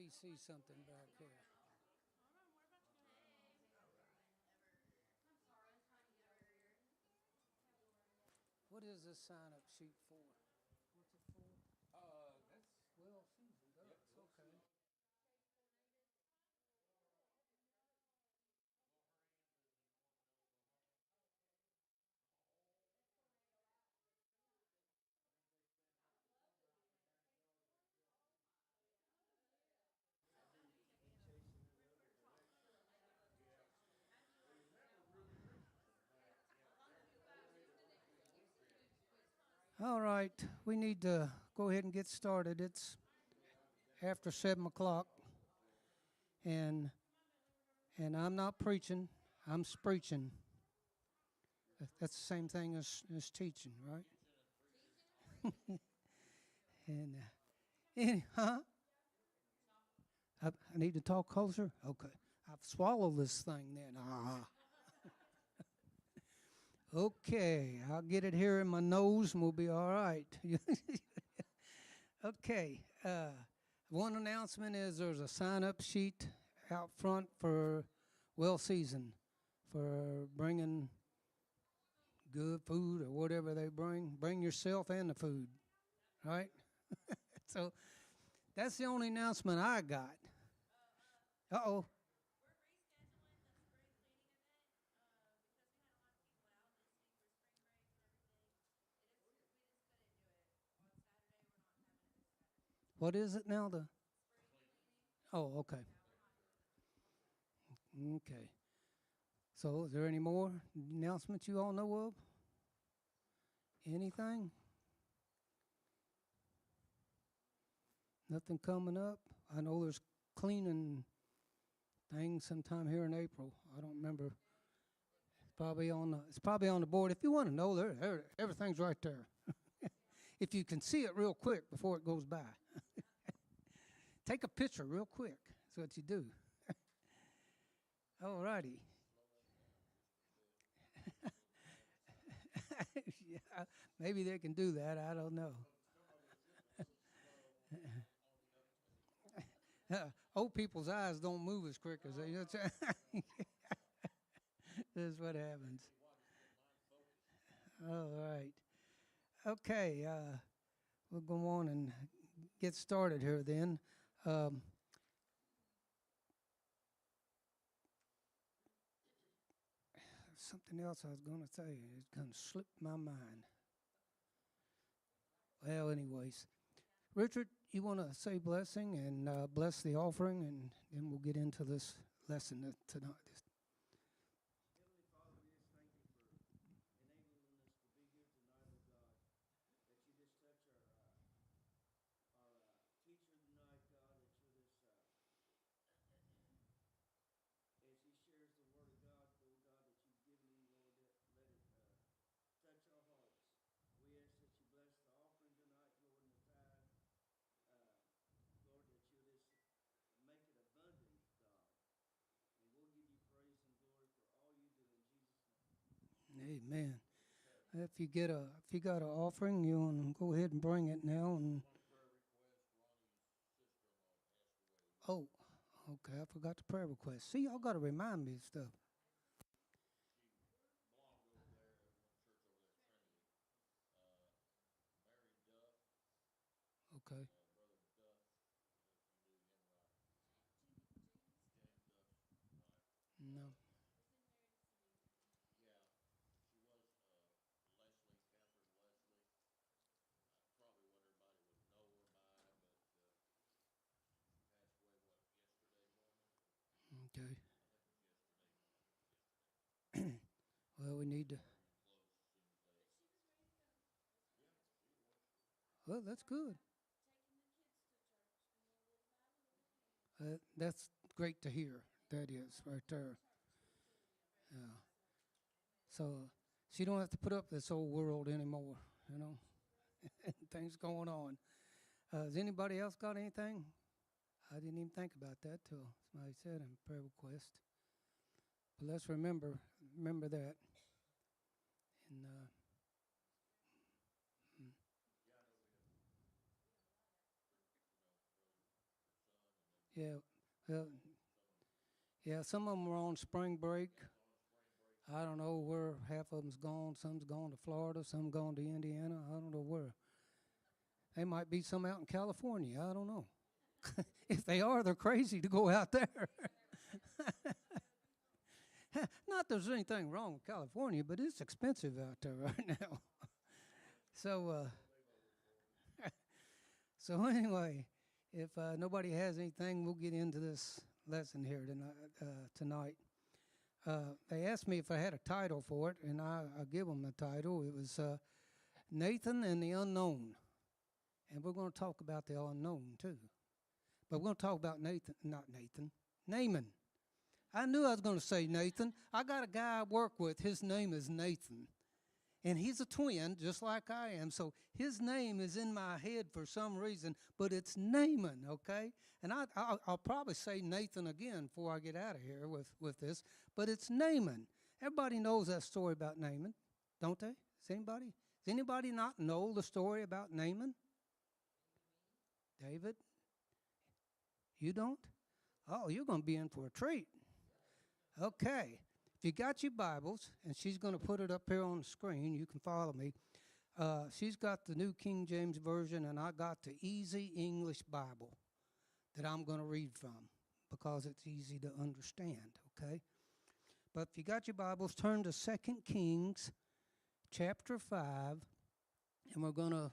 me see something back here. What is this sign-up sheet for? What's it for? That's Well, season ducks. Yep, well Okay. All right, we need to go ahead and get started. It's after 7 o'clock, and I'm not preaching. I'm spreaching. That's the same thing as teaching, right? And huh? I need to talk closer. Okay, I've swallowed this thing then. Okay, I'll get it here in my nose, and we'll be all right. Okay. One announcement is there's a sign-up sheet out front for well season for bringing good food or whatever they bring. Bring yourself and the food, right? So that's the only announcement I got. Uh-oh. What is it now? Oh, okay. Okay. So is there any more announcements you all know of? Anything? Nothing coming up? I know there's cleaning things sometime here in April. I don't remember. It's probably on the board. If you want to know, everything's right there. If you can see it real quick before it goes by. Take a picture real quick. That's what you do. All righty. Yeah, maybe they can do that. I don't know. Old people's eyes don't move as quick as they. That's what happens. All right. Okay. We'll go on and get started here then. Um, Something else I was going to say. It's going to slip my mind. Well, anyways, Richard, you want to say blessing and bless the offering, and then we'll get into this lesson tonight. Heavenly Father, we just thank you for enabling us to be here tonight, oh God. That you just touch our teacher tonight, God. That you just, as he shares the word of God, oh God, that you've given him, Lord, let it touch our hearts. We ask that you bless the offering tonight, Lord, and the tithe. Uh, Lord, that you just make it abundant, God. And we'll give you praise and glory for all you do in Jesus' name. Amen. If you got an offering, you want to go ahead and bring it now. And oh, okay, I forgot the prayer request. See, y'all got to remind me of stuff. Okay. No. Okay. Well, we need to. Well, that's good. That's great to hear. That is right there. Yeah. So she don't have to put up this old world anymore. You know, things going on. Has anybody else got anything? I didn't even think about that till somebody said in prayer request. But let's remember that. And Yeah. Well, yeah, some of them were on spring break. I don't know where half of them's gone. Some's gone to Florida, some gone to Indiana. I don't know where. They might be some out in California. I don't know. If they are, they're crazy to go out there. Not there's anything wrong with California, but it's expensive out there right now. So, so anyway, if nobody has anything, we'll get into this lesson here tonight. They asked me if I had a title for it, and I give them the title. It was Nathan and the Unknown. And we're going to talk about the unknown, too. But we're going to talk about Naaman. I knew I was going to say Nathan. I got a guy I work with. His name is Nathan. And he's a twin, just like I am. So his name is in my head for some reason, but it's Naaman, okay? And I'll probably say Nathan again before I get out of here with this, but it's Naaman. Everybody knows that story about Naaman, don't they? Does anybody not know the story about Naaman? David? You don't? Oh, you're going to be in for a treat. Okay. If you got your Bibles, and she's going to put it up here on the screen, you can follow me. She's got the New King James Version, and I got the Easy English Bible that I'm going to read from because it's easy to understand, okay? But if you got your Bibles, turn to 2 Kings chapter 5, and we're going to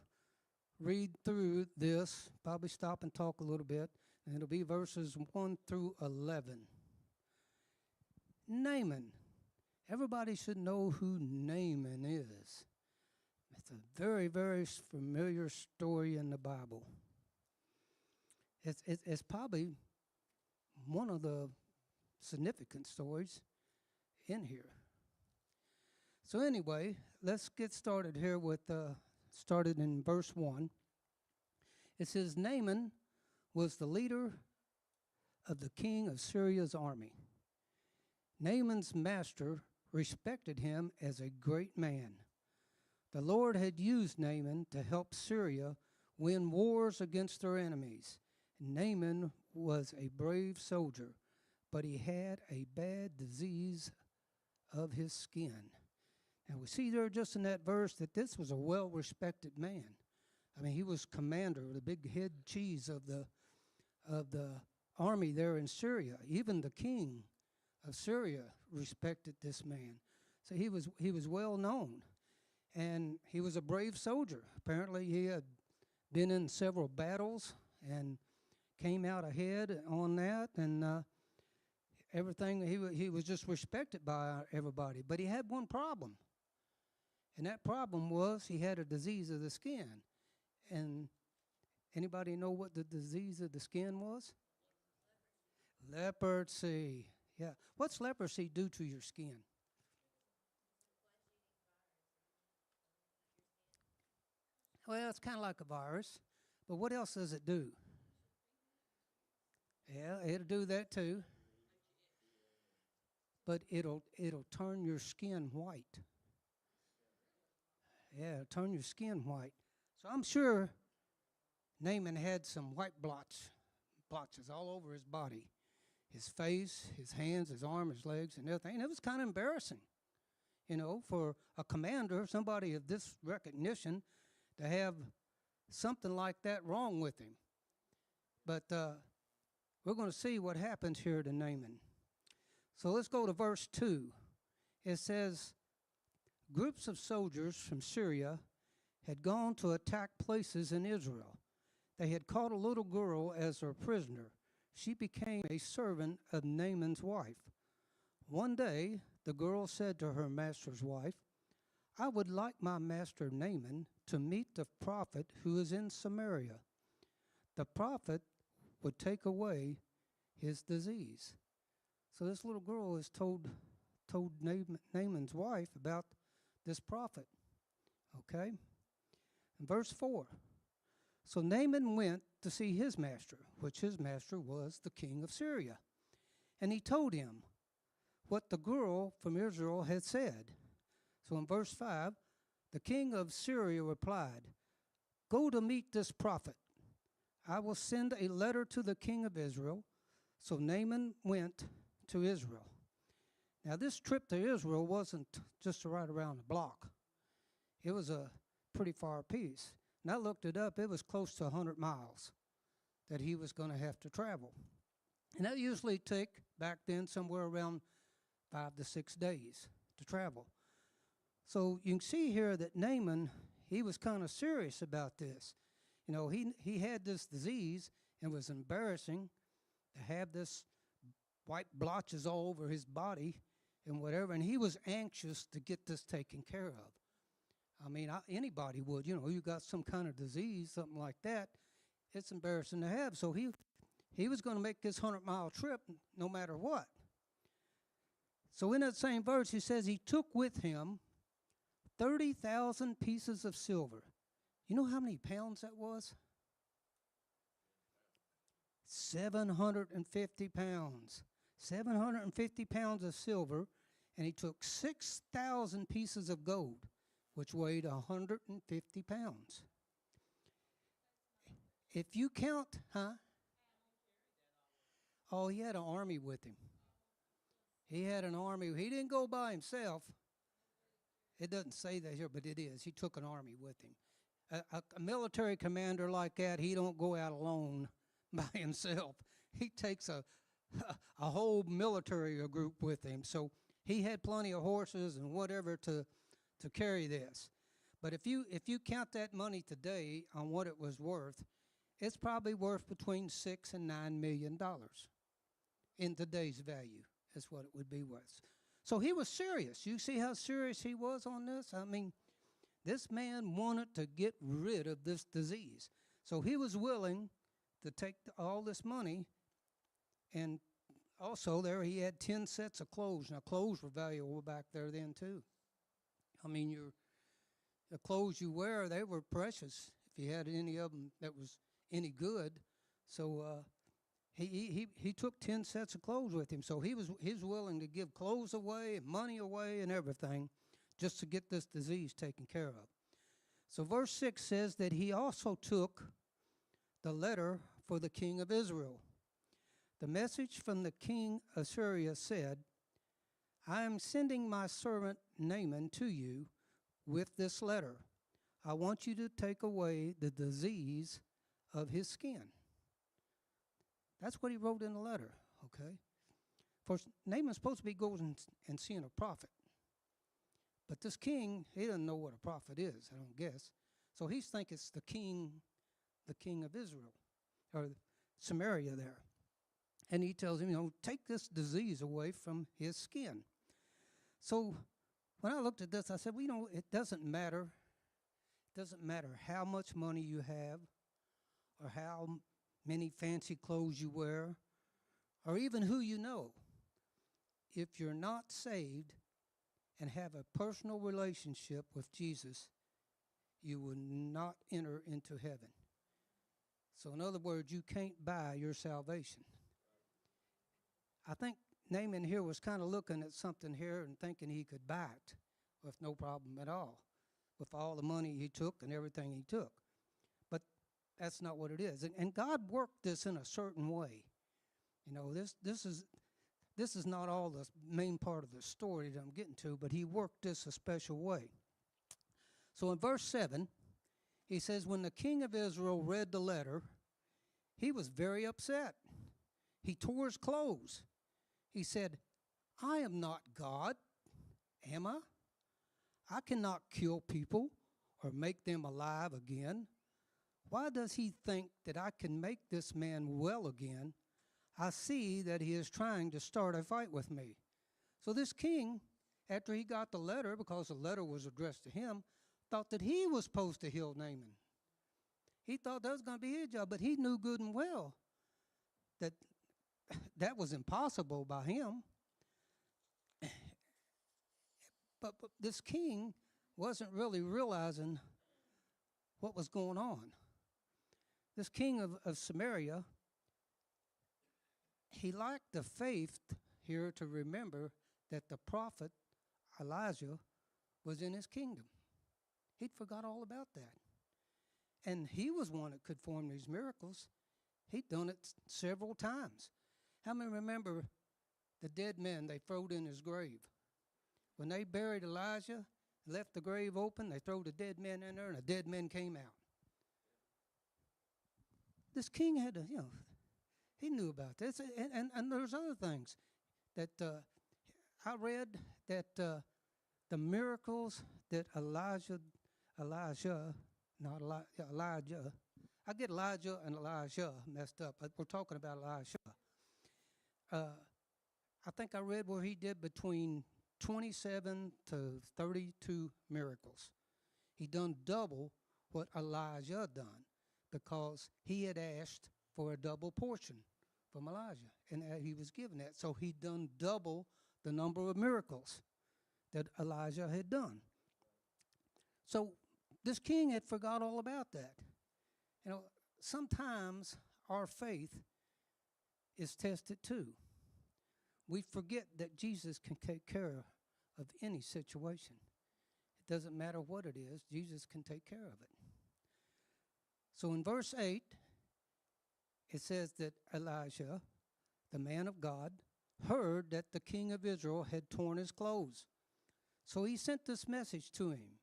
read through this, probably stop and talk a little bit, and it'll be verses 1 through 11. Naaman. Everybody should know who Naaman is. It's a very, very familiar story in the Bible. It's probably one of the significant stories in here. So anyway, let's get started here with, started in verse 1. It says, Naaman was the leader of the king of Syria's army. Naaman's master respected him as a great man. The Lord had used Naaman to help Syria win wars against their enemies. Naaman was a brave soldier, but he had a bad disease of his skin. And we see there just in that verse that this was a well-respected man. I mean, he was commander, the big head cheese of the army there in Syria. Even the king of Syria respected this man. So he was well known, and he was a brave soldier. Apparently he had been in several battles and came out ahead on that, and everything. He was just respected by everybody. But he had one problem, and that problem was he had a disease of the skin. And anybody know what the disease of the skin was? Leprosy. Yeah. What's leprosy do to your skin? Well, it's kind of like a virus, but what else does it do? Yeah, it'll do that too. But it'll turn your skin white. Yeah, it'll turn your skin white. So I'm sure Naaman had some white blotches all over his body. His face, his hands, his arms, his legs, and everything. And it was kind of embarrassing, for a commander, somebody of this recognition, to have something like that wrong with him. But we're going to see what happens here to Naaman. So let's go to verse 2. It says, groups of soldiers from Syria had gone to attack places in Israel. They had caught a little girl as their prisoner. She became a servant of Naaman's wife. One day, the girl said to her master's wife, I would like my master Naaman to meet the prophet who is in Samaria. The prophet would take away his disease. So this little girl has told Naaman's wife about this prophet. Okay? In verse 4. So Naaman went to see his master, which his master was the king of Syria. And he told him what the girl from Israel had said. So in verse 5, the king of Syria replied, Go to meet this prophet. I will send a letter to the king of Israel. So Naaman went to Israel. Now, this trip to Israel wasn't just right around the block. It was a pretty far piece. And I looked it up. It was close to 100 miles that he was going to have to travel. And that usually take, back then, somewhere around 5 to 6 days to travel. So you can see here that Naaman, he was kind of serious about this. You know, he had this disease and was embarrassing to have this white blotches all over his body and whatever, and he was anxious to get this taken care of. I mean, anybody would. You know, you got some kind of disease, something like that, it's embarrassing to have. So he was going to make this 100-mile trip no matter what. So in that same verse, he says he took with him 30,000 pieces of silver. You know how many pounds that was? 750 pounds. 750 pounds of silver, and he took 6,000 pieces of gold, which weighed 150 pounds. If you count, Oh, he had an army with him. He had an army. He didn't go by himself. It doesn't say that here, but it is. He took an army with him. A military commander like that, he don't go out alone by himself. He takes a whole military group with him. So he had plenty of horses and whatever to carry this. But if you count that money today on what it was worth, it's probably worth between $6 and $9 million in today's value. That's what it would be worth. So he was serious. You see how serious he was on this? I mean, this man wanted to get rid of this disease. So he was willing to take all this money, and also there he had 10 sets of clothes. Now, clothes were valuable back there then too. I mean, the clothes you wear, they were precious if you had any of them that was any good. So he took 10 sets of clothes with him. So he was willing to give clothes away and money away and everything just to get this disease taken care of. So verse 6 says that he also took the letter for the king of Israel. The message from the king of Syria said, I am sending my servant Naaman to you with this letter. I want you to take away the disease of his skin. That's what he wrote in the letter, okay? For Naaman's supposed to be going and seeing a prophet. But this king, he doesn't know what a prophet is, I don't guess. So he's thinking it's the king of Israel, or Samaria there. And he tells him, take this disease away from his skin. So when I looked at this, I said, it doesn't matter. It doesn't matter how much money you have, or how many fancy clothes you wear, or even who you know. If you're not saved and have a personal relationship with Jesus, you will not enter into heaven. So in other words, you can't buy your salvation. I think Naaman here was kind of looking at something here and thinking he could buy it with no problem at all, with all the money he took and everything he took. But that's not what it is. And God worked this in a certain way. This is not all the main part of the story that I'm getting to, but he worked this a special way. So in verse 7, he says, when the king of Israel read the letter, he was very upset. He tore his clothes. He said, I am not God, am I? I cannot kill people or make them alive again. Why does he think that I can make this man well again? I see that he is trying to start a fight with me. So this king, after he got the letter, because the letter was addressed to him, thought that he was supposed to heal Naaman. He thought that was going to be his job, but he knew good and well that that was impossible by him. But this king wasn't really realizing what was going on. This king of Samaria, he lacked the faith here to remember that the prophet Elijah was in his kingdom. He'd forgot all about that. And he was one that could perform these miracles. He'd done it several times. How many remember the dead men they throwed in his grave? When they buried Elijah, left the grave open, they threw the dead men in there, and the dead men came out. This king had to, he knew about this. And there's other things that I read that the miracles that Elijah, not Elijah, I get Elijah and Elijah messed up, but we're talking about Elisha. I think I read where he did between 27 to 32 miracles. He done double what Elijah done because he had asked for a double portion from Elijah, and he was given that. So he done double the number of miracles that Elijah had done. So this king had forgot all about that. Sometimes our faith is tested too. We forget that Jesus can take care of any situation. It doesn't matter what it is, Jesus can take care of it. So in verse 8, it says that Elisha, the man of God, heard that the king of Israel had torn his clothes. So he sent this message to him.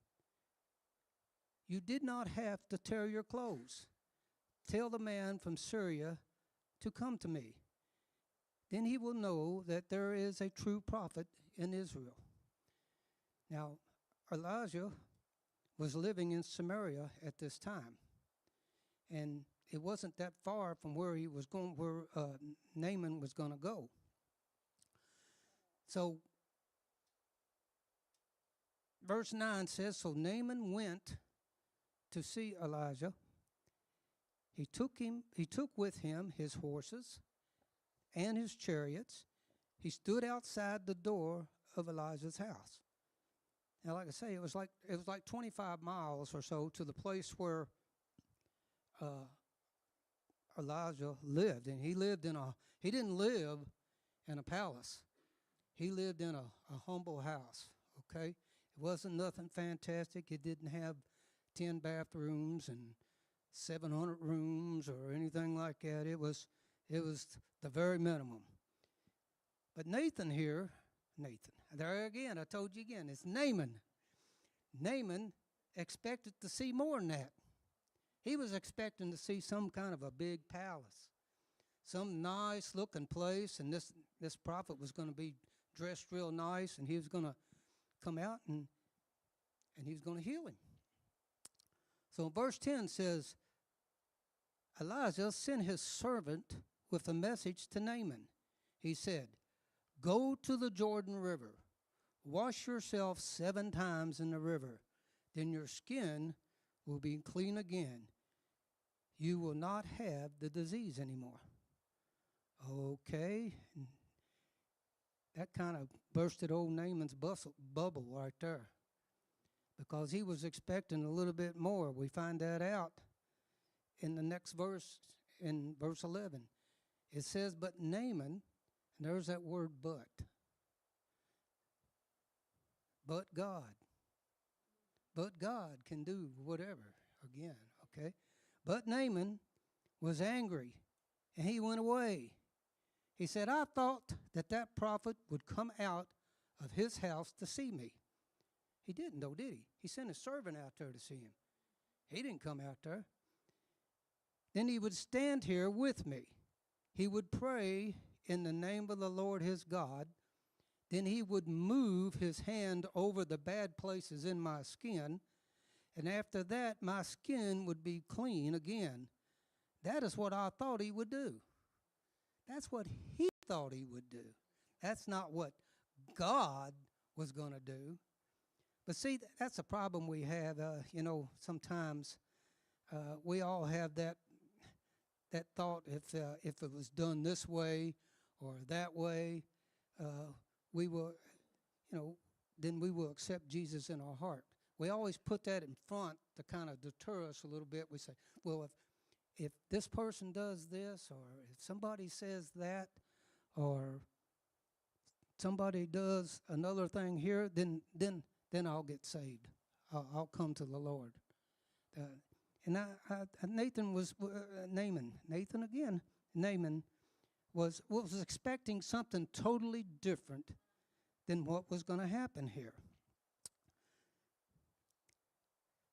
You did not have to tear your clothes. Tell the man from Syria to come to me. Then he will know that there is a true prophet in Israel. Now, Elijah was living in Samaria at this time. And it wasn't that far from where he was going, where Naaman was going to go. So, verse 9 says, so Naaman went to see Elijah. He took with him his horses and his chariots. He stood outside the door of Elijah's house. Now, like I say, it was like 25 miles or so to the place where Elijah lived, and he didn't live in a palace. He lived in a humble house, okay? It wasn't nothing fantastic. It didn't have 10 bathrooms and 700 rooms or anything like that. It was the very minimum. But Nathan, there again, I told you again, it's Naaman. Naaman expected to see more than that. He was expecting to see some kind of a big palace, some nice looking place, and this prophet was going to be dressed real nice, and he was going to come out and he was going to heal him. So verse 10 says, Elijah sent his servant with a message to Naaman. He said, go to the Jordan River, wash yourself 7 times in the river, then your skin will be clean again. You will not have the disease anymore. Okay. That kind of bursted old Naaman's bubble right there, because he was expecting a little bit more. We find that out in the next verse, in verse 11. It says, but Naaman, and there's that word but God. But God can do whatever, again, okay? But Naaman was angry, and he went away. He said, I thought that prophet would come out of his house to see me. He didn't, though, did he? He sent a servant out there to see him. He didn't come out there. Then he would stand here with me. He would pray in the name of the Lord his God. Then he would move his hand over the bad places in my skin, and after that, my skin would be clean again. That is what I thought he would do. That's what he thought he would do. That's not what God was going to do. But see, that's a problem we have. Sometimes we all have that thought. If it was done this way or that way, we will, then we will accept Jesus in our heart. We always put that in front to kind of deter us a little bit. We say, well, if this person does this, or if somebody says that, or somebody does another thing here, then I'll get saved. I'll come to the Lord. Naaman was expecting something totally different than what was going to happen here.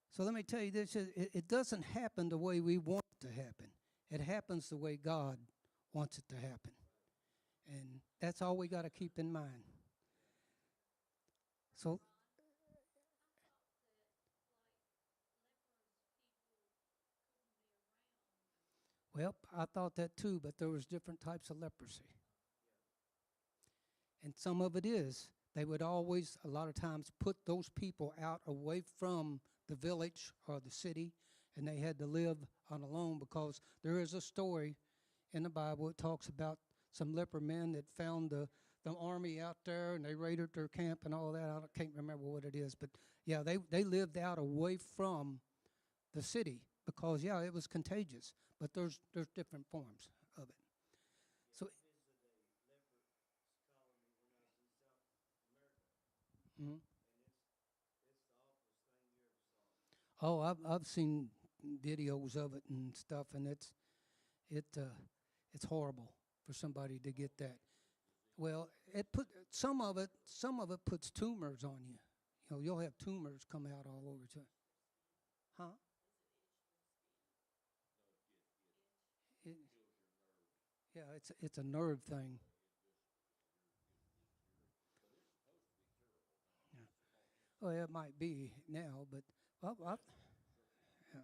So let me tell you this, it doesn't happen the way we want it to happen. It happens the way God wants it to happen. And that's all we got to keep in mind. So, well, I thought that too, but there was different types of leprosy. And some of it is, they would always, a lot of times, put those people out away from the village or the city, and they had to live on alone, because there is a story in the Bible. It talks about some leper men that found the army out there, and they raided their camp and all that. I can't remember what it is, but yeah, they lived out away from the city because, yeah, it was contagious. But there's different forms of it. So, mhm. Oh, I've seen videos of it and stuff, and it's horrible for somebody to get that. Well, some of it puts tumors on you. You know, you'll have tumors come out all over you. Huh? It, yeah, it's a nerve thing. Yeah. Well, it might be now, but yeah.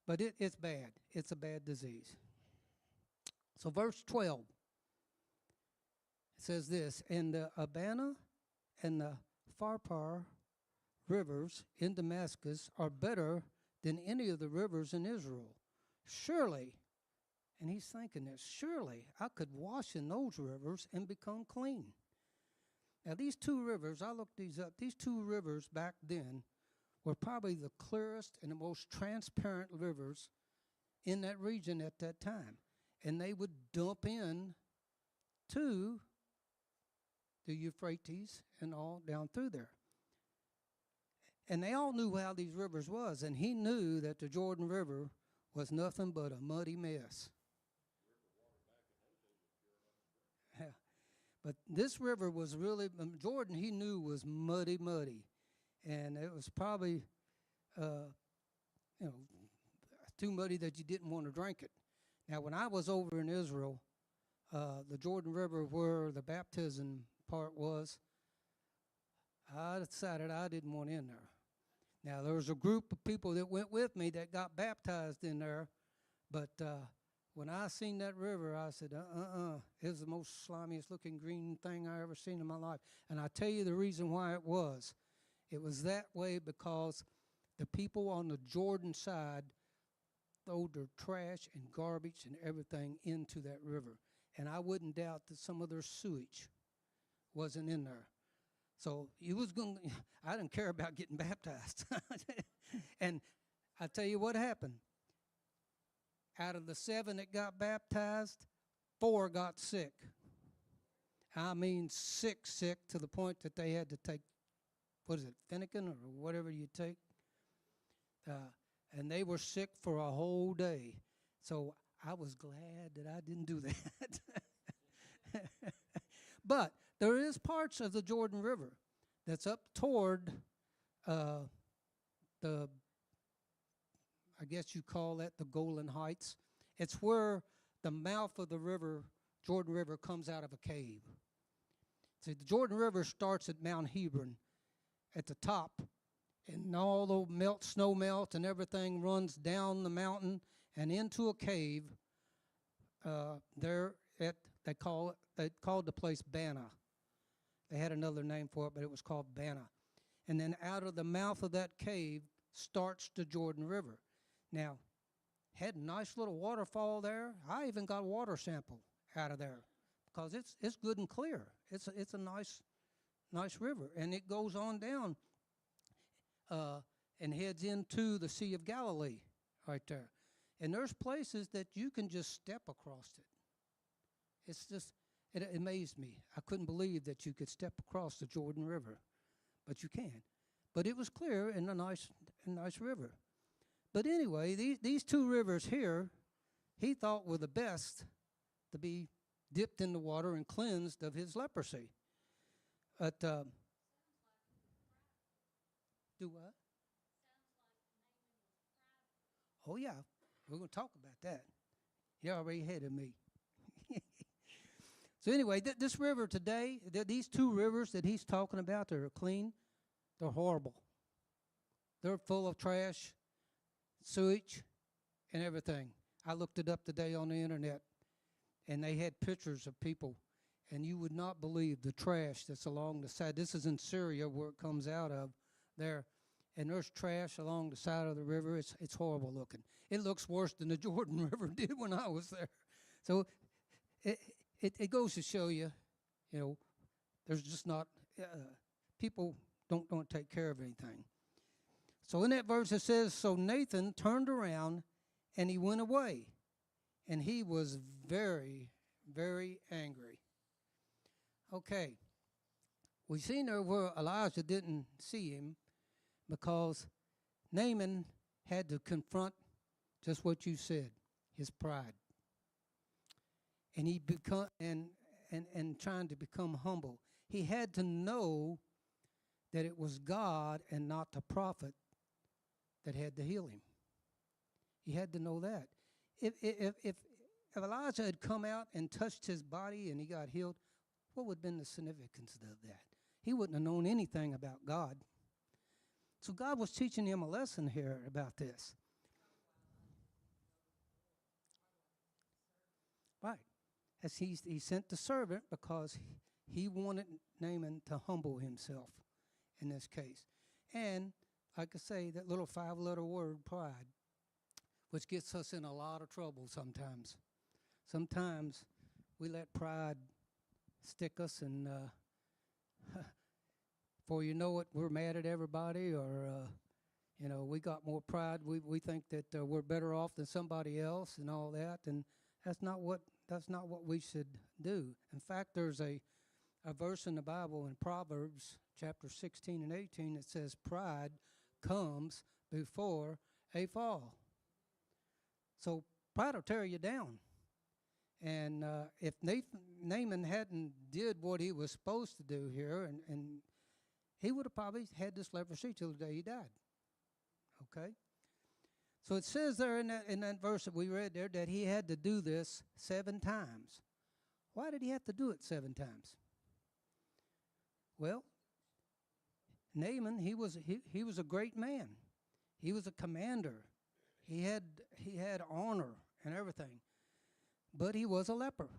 But it's bad. It's a bad disease. So verse 12 says this: "And the Abana and the Pharpar rivers in Damascus are better than any of the rivers in Israel. Surely," and he's thinking this, "surely I could wash in those rivers and become clean." Now, these two rivers, I looked these up, these two rivers back then were probably the clearest and the most transparent rivers in that region at that time. And they would dump in to the Euphrates and all down through there. And they all knew how these rivers was, and he knew that the Jordan River was nothing but a muddy mess. Yeah. But this river was really, Jordan he knew was muddy, muddy. And it was probably, you know, too muddy that you didn't want to drink it. Now, when I was over in Israel, the Jordan River where the baptism part was, I decided I didn't want in there. Now, there was a group of people that went with me that got baptized in there, but when I seen that river, I said, it was the most slimiest looking green thing I ever seen in my life. And I tell you the reason why it was. It was that way because the people on the Jordan side throw their trash and garbage and everything into that river. And I wouldn't doubt that some of their sewage wasn't in there. So you was going. I didn't care about getting baptized. And I tell you what happened. Out of the 7 that got baptized, 4 got sick. I mean sick to the point that they had to take, what is it, Finnegan or whatever you take? And they were sick for a whole day. So I was glad that I didn't do that. But there is parts of the Jordan River that's up toward the, I guess you call that the Golan Heights. It's where the mouth of the river, Jordan River, comes out of a cave. See, the Jordan River starts at Mount Hebron at the top, and all the snow melt and everything runs down the mountain and into a cave. They called the place Bana. They had another name for it, but it was called Bana. And then out of the mouth of that cave starts the Jordan River. Now, had a nice little waterfall there. I even got a water sample out of there because it's good and clear. It's a nice river, and it goes on down and heads into the Sea of Galilee right there. And there's places that you can just step across it. It's just, it amazed me. I couldn't believe that you could step across the Jordan River, but you can. But it was clear and a nice river. But anyway, these two rivers here, he thought were the best to be dipped in the water and cleansed of his leprosy. But do what? Oh yeah, we're going to talk about that. You're already ahead of me. So anyway, this river today, these two rivers that he's talking about, they're clean. They're horrible. They're full of trash, sewage, and everything. I looked it up today on the internet, and they had pictures of people, and you would not believe the trash that's along the side. This is in Syria where it comes out of there, and there's trash along the side of the river. It's horrible looking. It looks worse than the Jordan River did when I was there. So it goes to show you, there's just not, people don't take care of anything. So in that verse it says, so Nathan turned around and he went away. And he was very, very angry. Okay. We seen there where Elijah didn't see him because Naaman had to confront just what you said, his pride. And he become and trying to become humble. He had to know that it was God and not the prophet that had to heal him. He had to know that. If Elijah had come out and touched his body and he got healed, what would have been the significance of that? He wouldn't have known anything about God. So God was teaching him a lesson here about this. Right. As he sent the servant because he wanted Naaman to humble himself in this case. And, like I say, that little 5-letter word, pride, which gets us in a lot of trouble sometimes. Sometimes we let pride stick us, and before you know it, we're mad at everybody, or we got more pride. We think that we're better off than somebody else, and all that, and that's not what we should do. In fact, there's a verse in the Bible in Proverbs chapter 16 and 18 that says, "Pride comes before a fall." So pride will tear you down. And if Naaman hadn't did what he was supposed to do here, and he would have probably had this leprosy till the day he died. Okay? So it says there in that verse that we read there that he had to do this 7 times. Why did he have to do it 7 times? Well, Naaman, he was a great man. He was a commander. He had honor and everything. But he was a leper.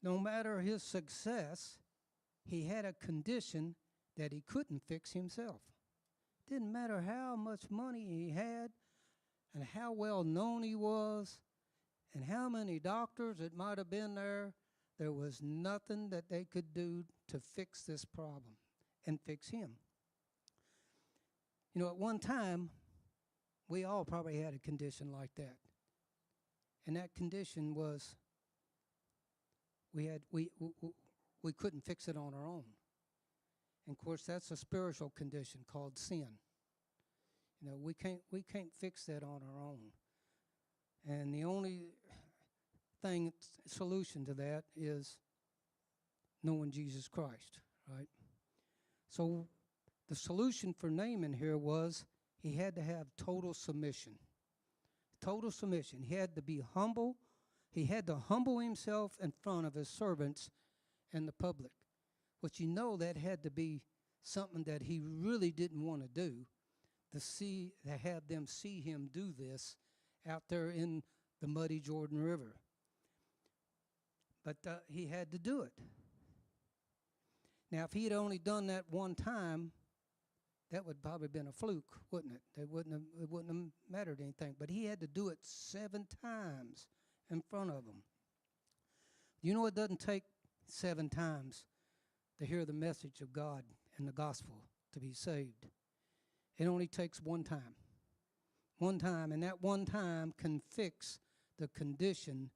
No matter his success, he had a condition that he couldn't fix himself. Didn't matter how much money he had and how well known he was and how many doctors it might have been there was nothing that they could do to fix this problem and fix him. At one time, we all probably had a condition like that. And that condition was we couldn't fix it on our own. And of course, that's a spiritual condition called sin. We can't fix that on our own. And the only solution to that is knowing Jesus Christ, right? So the solution for Naaman here was he had to have total submission. Total submission. He had to be humble. He had to humble himself in front of his servants and the public. But that had to be something that he really didn't want to do, to have them see him do this out there in the muddy Jordan River. But he had to do it. Now, if he had only done that one time, that would probably have been a fluke, wouldn't it? It wouldn't have mattered anything. But he had to do it 7 times in front of them. It doesn't take 7 times to hear the message of God and the gospel to be saved. It only takes 1 time. 1 time, and that 1 time can fix the condition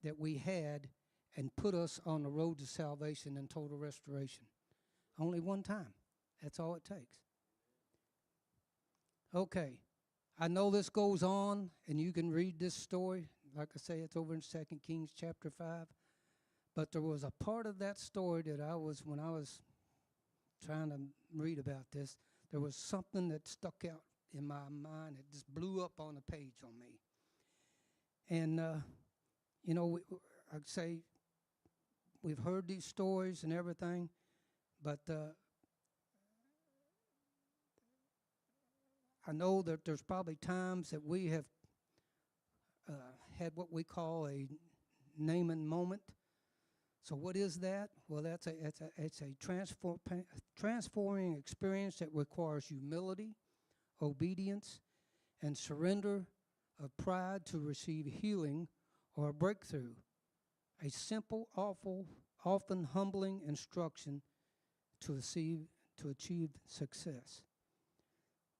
that we had and put us on the road to salvation and total restoration. Only 1 time. That's all it takes. Okay. I know this goes on, and you can read this story. Like I say, it's over in 2 Kings chapter 5. But there was a part of that story that when I was trying to read about this, there was something that stuck out in my mind. It just blew up on the page on me. And, I'd say we've heard these stories and everything, but I know that there's probably times that we have had what we call a Naaman moment. So what is that? Well, it's a transforming experience that requires humility, obedience, and surrender of pride to receive healing or a breakthrough. A simple, often humbling instruction to achieve success.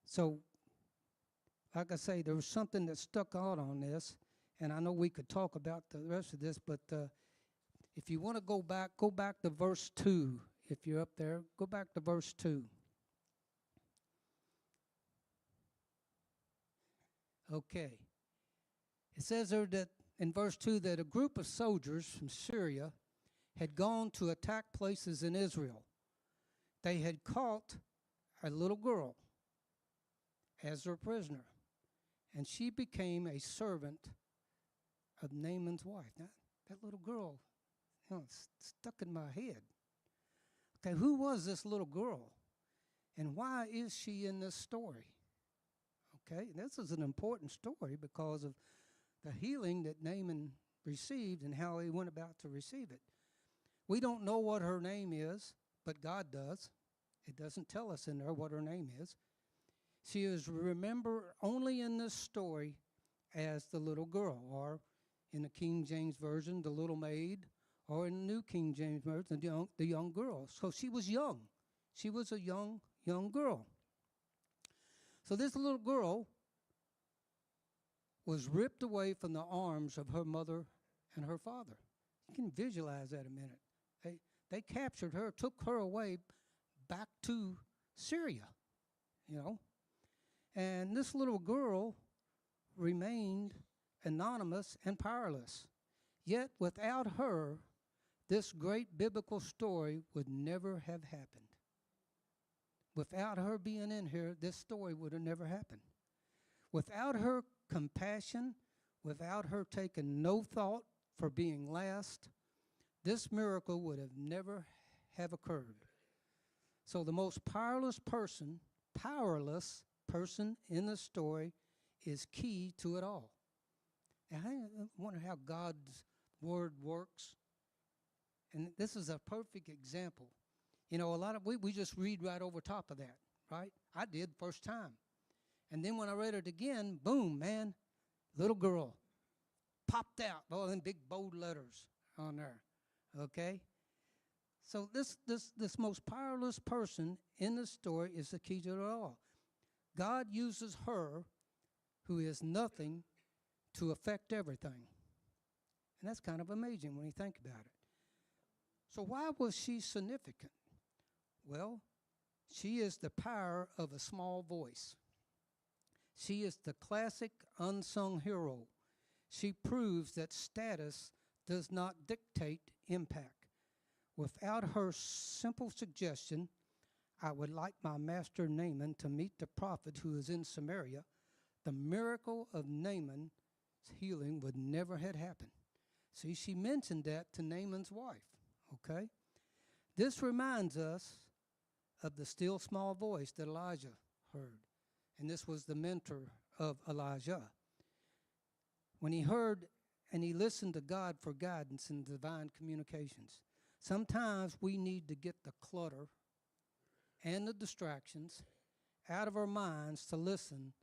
So, like I say, there was something that stuck out on this, and I know we could talk about the rest of this, but if you want to go back to verse 2. If you're up there, go back to verse 2. Okay. It says there that in verse 2 that a group of soldiers from Syria had gone to attack places in Israel. They had caught a little girl as their prisoner, and she became a servant of Naaman's wife. Now, that little girl, it's stuck in my head. Okay, who was this little girl, and why is she in this story? Okay, this is an important story because of the healing that Naaman received and how he went about to receive it. We don't know what her name is, but God does. It doesn't tell us in there what her name is. She is remembered only in this story as the little girl, or in the King James Version, the little maid, or in the New King James Version, the young girl. So she was young. She was a young girl. So this little girl was ripped away from the arms of her mother and her father. You can visualize that a minute. They captured her, took her away back to Syria, And this little girl remained anonymous and powerless. Yet without her, this great biblical story would never have happened. Without her being in here, this story would have never happened. Without her compassion, without her taking no thought for being last, this miracle would have never have occurred. So the most powerless person in the story is key to it all. And I wonder how God's word works. And this is a perfect example. A lot of we just read right over top of that, right? I did first time. And then when I read it again, boom, man, little girl popped out, all in big bold letters on there. Okay? So this most powerless person in the story is the key to it all. God uses her, who is nothing, to affect everything. And that's kind of amazing when you think about it. So why was she significant? Well, she is the power of a small voice. She is the classic unsung hero. She proves that status does not dictate impact. Without her simple suggestion, I would like my master Naaman to meet the prophet who is in Samaria, the miracle of Naaman's healing would never have happened. See, she mentioned that to Naaman's wife, okay? This reminds us of the still small voice that Elijah heard. And this was the mentor of Elijah. When he heard and he listened to God for guidance in divine communications. Sometimes we need to get the clutter and the distractions out of our minds to listen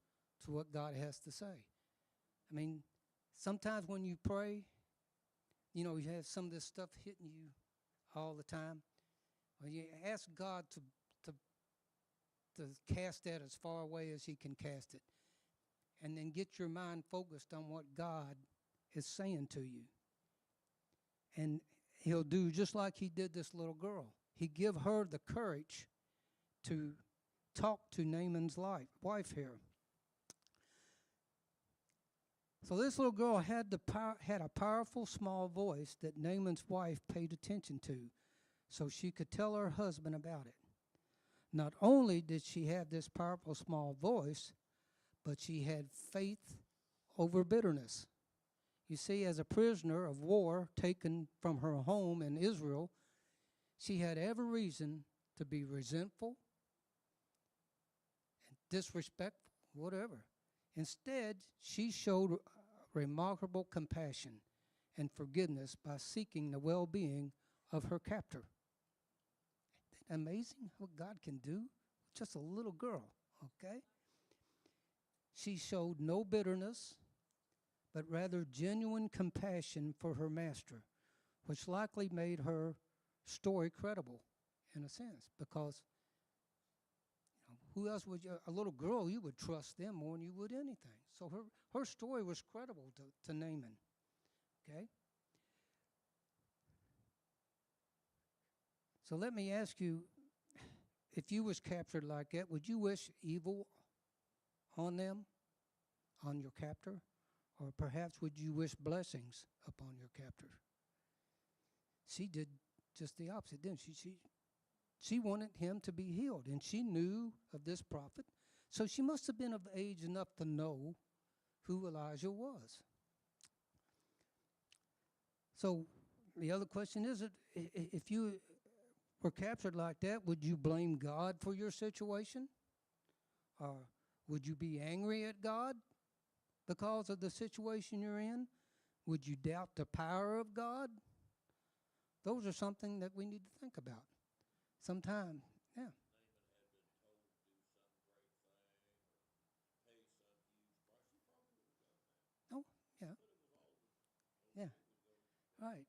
to what God has to say. I mean, sometimes when you pray, you have some of this stuff hitting you all the time. Well, you ask God to cast that as far away as he can cast it. And then get your mind focused on what God is saying to you. And he'll do just like he did this little girl. He give her the courage to talk to Naaman's wife here. So this little girl had a powerful small voice that Naaman's wife paid attention to, so she could tell her husband about it. Not only did she have this powerful small voice, but she had faith over bitterness. You see, as a prisoner of war taken from her home in Israel, she had every reason to be resentful and disrespectful, whatever. Instead, she showed remarkable compassion and forgiveness by seeking the well-being of her captor. Isn't that amazing what God can do? Just a little girl, okay? She showed no bitterness, but rather genuine compassion for her master, which likely made her story credible in a sense, because who else would you, a little girl, you would trust them more than you would anything. So her story was credible to Naaman, okay? So let me ask you, if you was captured like that, would you wish evil on them, on your captor? Or perhaps would you wish blessings upon your captor? She did just the opposite, didn't she? She wanted him to be healed, and she knew of this prophet. So she must have been of age enough to know who Elijah was. So the other question is, if you were captured like that, would you blame God for your situation? Or would you be angry at God because of the situation you're in? Would you doubt the power of God? Those are something that we need to think about sometime. Yeah. Oh, yeah. Yeah. Right.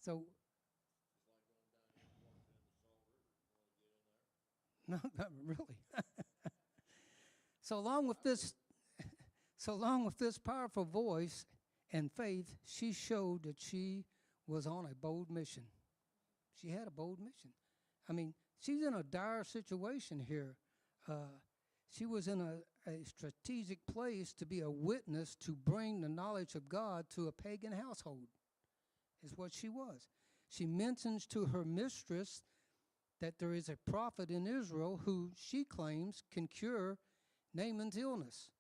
So, no, not really. So along with this, so along with this powerful voice and faith, she showed that she was on a bold mission. She had a bold mission. I mean, she's in a dire situation here. She was in a strategic place to be a witness to bring the knowledge of God to a pagan household, is what she was. She mentions to her mistress that there is a prophet in Israel who she claims can cure Naaman's illness.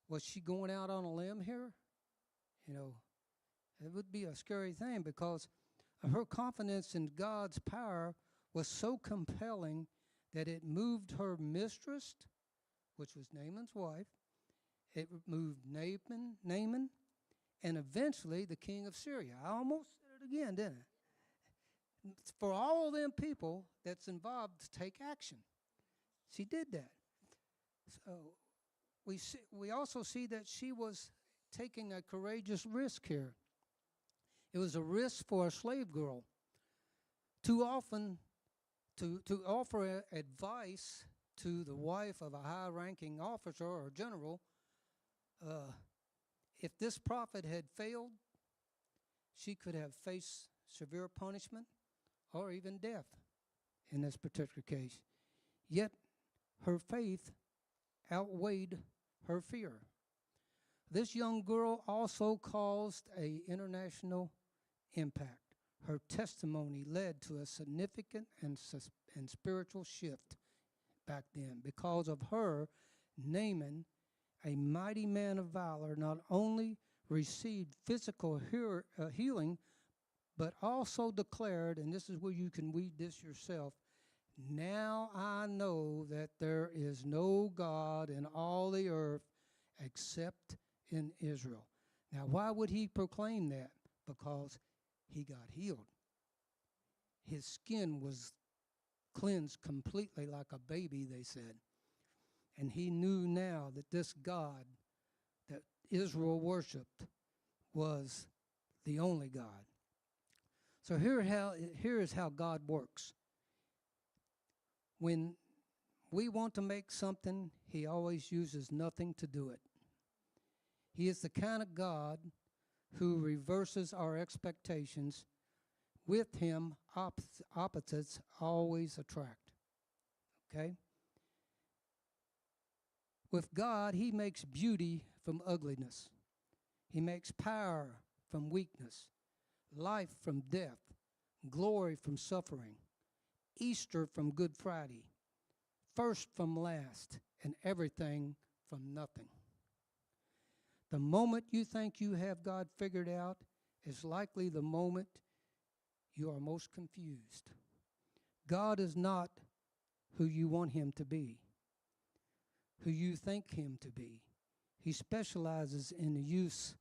Was she going out on a limb here? You know, it would be a scary thing because her confidence in God's power was so compelling that it moved her mistress, which was Naaman's wife. It moved Naaman, and eventually the king of Syria. I almost said it again, didn't I? For all them people that's involved to take action. She did that. So we also see that she was taking a courageous risk here. It was a risk for a slave girl. Too often, to offer advice to the wife of a high-ranking officer or general, if this prophet had failed, she could have faced severe punishment or even death in this particular case. Yet her faith outweighed her fear. This young girl also caused an international impact. Her testimony led to a significant and spiritual shift back then. Because of her, Naaman, a mighty man of valor, not only received physical healing, but also declared, and this is where you can read this yourself, "Now I know that there is no God in all the earth except in Israel." Now, why would he proclaim that? Because he got healed. His skin was cleansed completely like a baby, they said. And he knew now that this God that Israel worshiped was the only God. So here is how God works. When we want to make something, he always uses nothing to do it. He is the kind of God who reverses our expectations. With him, opposites always attract. Okay? With God, he makes beauty from ugliness. He makes power from weakness, life from death, glory from suffering, Easter from Good Friday, first from last, and everything from nothing. The moment you think you have God figured out is likely the moment you are most confused. God is not who you want him to be, who you think him to be. He specializes in the use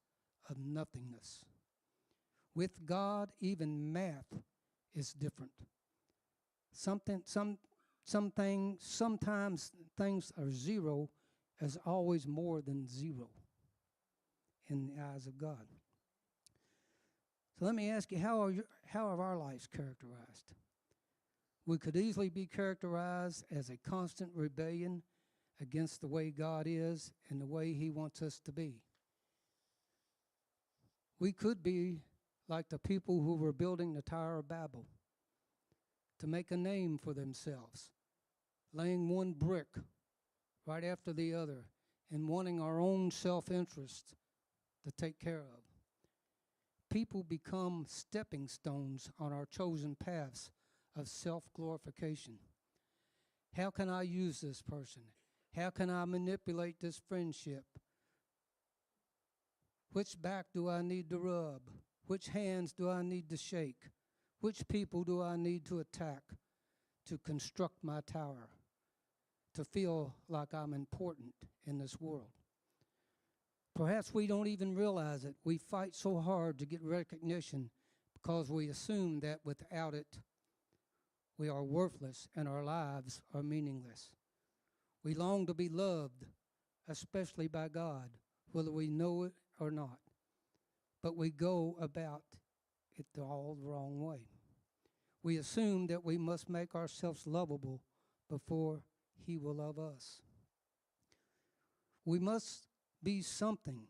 of nothingness. With God, even math is different. Sometimes things are zero as always more than zero in the eyes of God. So let me ask you, how are our lives characterized? We could easily be characterized as a constant rebellion against the way God is and the way he wants us to be. We could be like the people who were building the Tower of Babel to make a name for themselves, laying one brick right after the other and wanting our own self-interest to take care of. People become stepping stones on our chosen paths of self-glorification. How can I use this person? How can I manipulate this friendship? Which back do I need to rub? Which hands do I need to shake? Which people do I need to attack to construct my tower, to feel like I'm important in this world? Perhaps we don't even realize it. We fight so hard to get recognition because we assume that without it, we are worthless and our lives are meaningless. We long to be loved, especially by God, whether we know it or not. But we go about it all the wrong way. We assume that we must make ourselves lovable before he will love us. We must be something,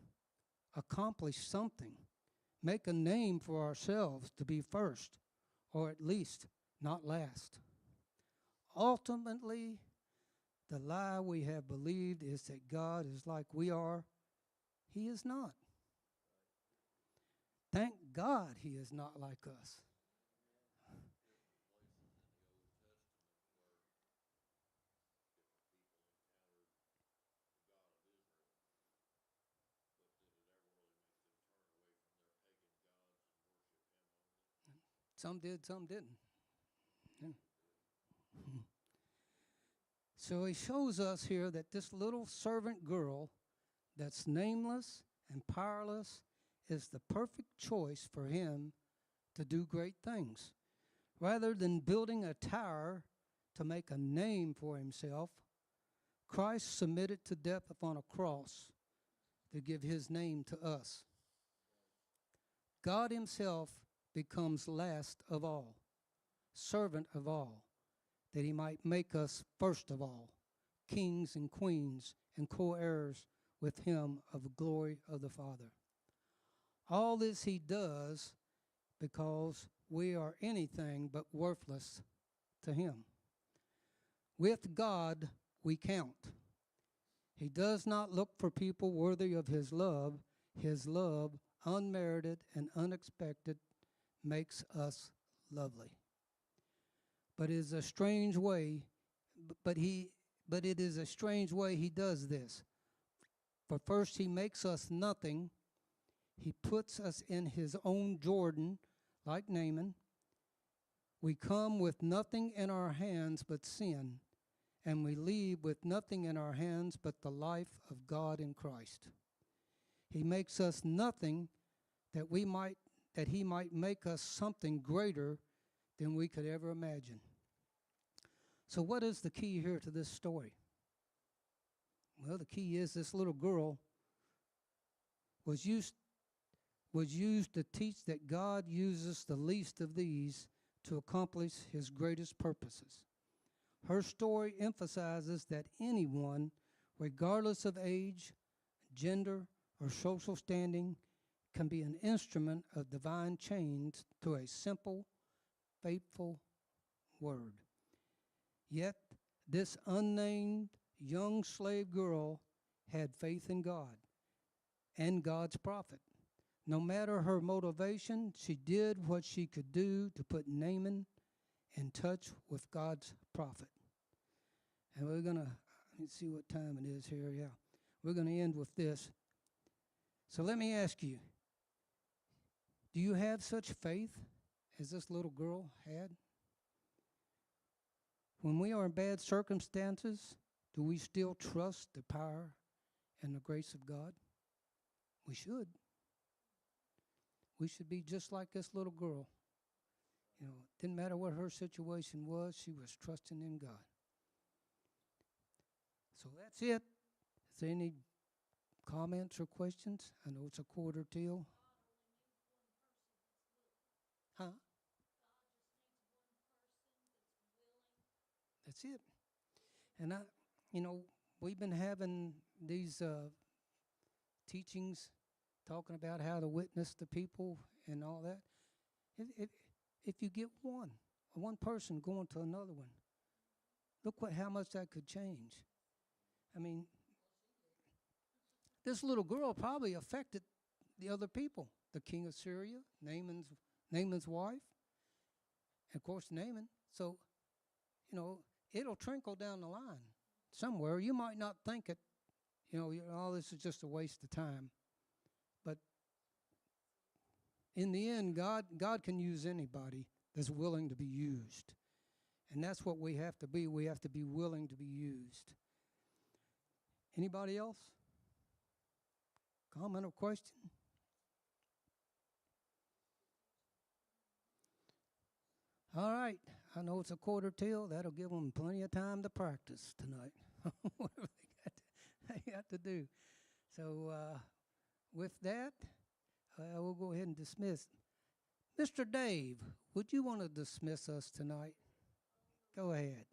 accomplish something, make a name for ourselves to be first, or at least not last. Ultimately, the lie we have believed is that God is like we are. He is not. Thank God he is not like us. Some did, some didn't. Yeah. So he shows us here that this little servant girl that's nameless and powerless is the perfect choice for him to do great things. Rather than building a tower to make a name for himself, Christ submitted to death upon a cross to give his name to us. God himself becomes last of all, servant of all, that he might make us first of all, kings and queens and co-heirs with him of the glory of the Father. All this he does because we are anything but worthless to him. With God, we count. He does not look for people worthy of his love. His love, unmerited and unexpected, makes us lovely. But it is a strange way, but it is a strange way he does this. For first he makes us nothing. He puts us in his own Jordan, like Naaman. We come with nothing in our hands but sin, and we leave with nothing in our hands but the life of God in Christ. He makes us nothing that he might make us something greater than we could ever imagine. So what is the key here to this story? Well, the key is this little girl was used to teach that God uses the least of these to accomplish his greatest purposes. Her story emphasizes that anyone, regardless of age, gender, or social standing, can be an instrument of divine change through a simple, faithful word. Yet, this unnamed young slave girl had faith in God, and God's prophet. No matter her motivation, she did what she could do to put Naaman in touch with God's prophet. And we're going to, let me see what time it is here. Yeah. We're going to end with this. So let me ask you, do you have such faith as this little girl had? When we are in bad circumstances, do we still trust the power and the grace of God? We should. We should be just like this little girl. You know, it didn't matter what her situation was, she was trusting in God. So that's it. Is there any comments or questions? I know it's a quarter till. Huh? That's it. And you know, we've been having these teachings talking about how to witness to people and all that. If you get one person going to another one, look how much that could change. I mean, this little girl probably affected the other people. The king of Syria, Naaman's wife, and of course Naaman. So, you know, it'll trickle down the line somewhere. You might not think it. You know, all this is just a waste of time. But in the end, God can use anybody that's willing to be used. And that's what we have to be. We have to be willing to be used. Anybody else? Comment or question? All right. I know it's a quarter till. That'll give them plenty of time to practice tonight. Whatever they got to do. So with that, we'll go ahead and dismiss. Mr. Dave, would you want to dismiss us tonight? Go ahead.